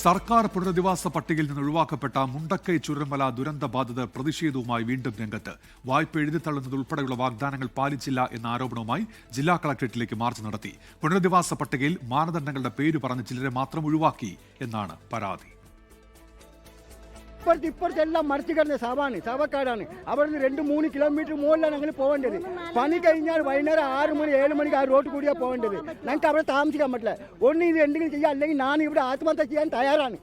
സർക്കാർ പുനരധിവാസ പട്ടികയിൽ നിന്ന് ഒഴിവാക്കപ്പെട്ട മുണ്ടക്കൈ ചുരൽമല ദുരന്ത ബാധിതർ പ്രതിഷേധവുമായി വീണ്ടും രംഗത്ത്. വായ്പ എഴുതിത്തള്ളുന്നതുൾപ്പെടെയുള്ള വാഗ്ദാനങ്ങൾ പാലിച്ചില്ല എന്ന ആരോപണവുമായി ജില്ലാ കളക്ടറേറ്റിലേക്ക് മാർച്ച് നടത്തി. പുനരധിവാസ പട്ടികയിൽ മാനദണ്ഡങ്ങളുടെ പേര് പറഞ്ഞ് ചിലരെ മാത്രം ഒഴിവാക്കി എന്നാണ് പരാതി. ഇപ്പുറത്തെല്ലാം മറിച്ചു കിടന്ന സാവക്കാടാണ്. അവിടെ നിന്ന് 2-3 കിലോമീറ്റർ മുകളിലാണ് ഞങ്ങൾ പോകേണ്ടത്. പണി കഴിഞ്ഞാൽ വൈകുന്നേരം 6 മണി 7 മണിക്ക് ആ റോഡ് കൂടിയാണ് പോകേണ്ടത്. ഞങ്ങൾക്ക് അവിടെ താമസിക്കാൻ പറ്റില്ല. ഇത് എന്തെങ്കിലും ചെയ്യാം, അല്ലെങ്കിൽ ഞാൻ ഇവിടെ ആത്മഹത്യ ചെയ്യാൻ തയ്യാറാണ്.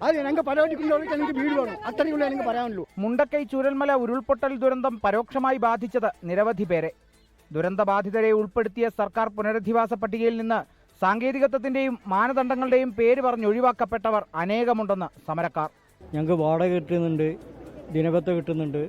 അത് ഞങ്ങൾക്ക് പരാതിക്കുന്നവർക്ക് എനിക്ക് വീട് വേണം. അത്രയുള്ള എനിക്ക് പറയാനുള്ളൂ. മുണ്ടക്കൈ ചുരൽമല ഉരുൾപൊട്ടൽ ദുരന്തം പരോക്ഷമായി ബാധിച്ചത് നിരവധി പേരെ. ദുരന്തബാധിതരെ ഉൾപ്പെടുത്തിയ സർക്കാർ പുനരധിവാസ പട്ടികയിൽ നിന്ന് സാങ്കേതികത്വത്തിന്റെയും മാനദണ്ഡങ്ങളുടെയും പേര് പറഞ്ഞ് ഒഴിവാക്കപ്പെട്ടവർ അനേകമുണ്ടെന്ന് സമരക്കാർ. ഞങ്ങൾക്ക് വാടക കിട്ടുന്നുണ്ട്, ദിനപത്ര കിട്ടുന്നുണ്ട്.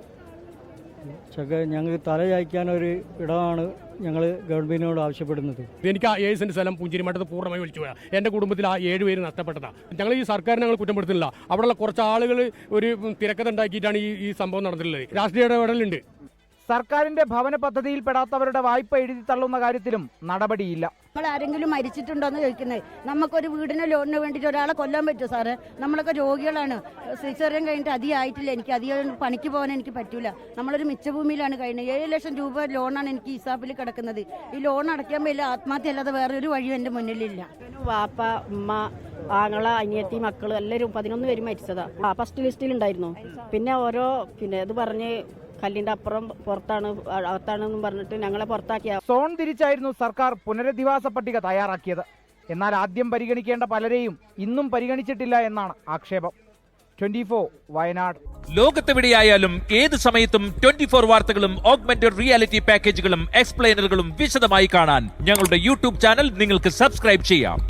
ഞങ്ങൾക്ക് തല ചായ്ക്കാനൊരു ഇടമാണ് ഞങ്ങൾ ഗവൺമെന്റിനോട് ആവശ്യപ്പെടുന്നത്. എനിക്ക് ആ 7 സെന്റ് സ്ഥലം പുഞ്ചിരിമഠത്ത് പൂർണ്ണമായി വിളിച്ചു പോയാൽ എൻ്റെ കുടുംബത്തിൽ ആ 7 പേര് നഷ്ടപ്പെട്ടതാണ്. ഞങ്ങൾ ഈ സർക്കാരിനെ ഞങ്ങൾ കുറ്റപ്പെടുത്തുന്നില്ല. അവിടെയുള്ള കുറച്ച് ആളുകൾ ഒരു തിരക്കഥ ഉണ്ടാക്കിയിട്ടാണ് ഈ സംഭവം നടന്നിട്ടുള്ളത്. രാഷ്ട്രീയ ഇടപെടലുണ്ട്. സർക്കാരിന്റെ ഭവന പദ്ധതിയിൽ പെടാത്തവരുടെ വായ്പ എഴുതി തള്ളുന്ന കാര്യത്തിലും നടപടിയില്ല. നമ്മൾ ആരെങ്കിലും മരിച്ചിട്ടുണ്ടോന്ന് ചോദിക്കുന്നത്. നമുക്കൊരു വീടിന് ലോണിന് വേണ്ടിയിട്ട് ഒരാളെ കൊല്ലാൻ പറ്റുമോ സാറ്? നമ്മളൊക്കെ രോഗികളാണ്. സിസേറിയൻ കഴിഞ്ഞിട്ട് അധികം ആയിട്ടില്ല. എനിക്ക് അധികം പണിക്ക് പോകാൻ എനിക്ക് പറ്റൂല. നമ്മളൊരു മിച്ചഭൂമിയിലാണ് കഴിയുന്നത്. 7 ലക്ഷം രൂപ ലോണാണ് എനിക്ക് ഇസാഫിൽ കിടക്കുന്നത്. ഈ ലോൺ അടയ്ക്കാൻ പറ്റില്ല. ആത്മഹത്യ അല്ലാതെ വേറൊരു വഴിയും എൻ്റെ മുന്നിലില്ല. വാപ്പ, ഉമ്മ, ആങ്ങള, അനിയത്തി, മക്കൾ എല്ലാവരും 11 പേര് മരിച്ചതാ. ഫസ്റ്റ് ലിസ്റ്റിലുണ്ടായിരുന്നു. പിന്നെ ഇത് പറഞ്ഞ് കല്ലിന്റെ അപ്പുറം പുറത്താണ് അകത്താണെന്നും പറഞ്ഞിട്ട് ഞങ്ങളെ പുറത്താക്കിയ. സോൺ തിരിച്ചായിരുന്നു സർക്കാർ പുനരധിവാസ പട്ടിക തയ്യാറാക്കിയത്. എന്നാൽ ആദ്യം പരിഗണിക്കേണ്ട പലരെയും ഇന്നും പരിഗണിച്ചിട്ടില്ല എന്നാണ് ആക്ഷേപം. 24 വയനാട്. ലോകത്തെവിടെയായാലും ഏത് സമയത്തും 24 വാർത്തകളും ഓഗ്മെന്റഡ് റിയാലിറ്റി പാക്കേജുകളും എക്സ്പ്ലെയിനറുകളും വിശദമായി കാണാൻ ഞങ്ങളുടെ യൂട്യൂബ് ചാനൽ നിങ്ങൾക്ക് സബ്സ്ക്രൈബ് ചെയ്യാം.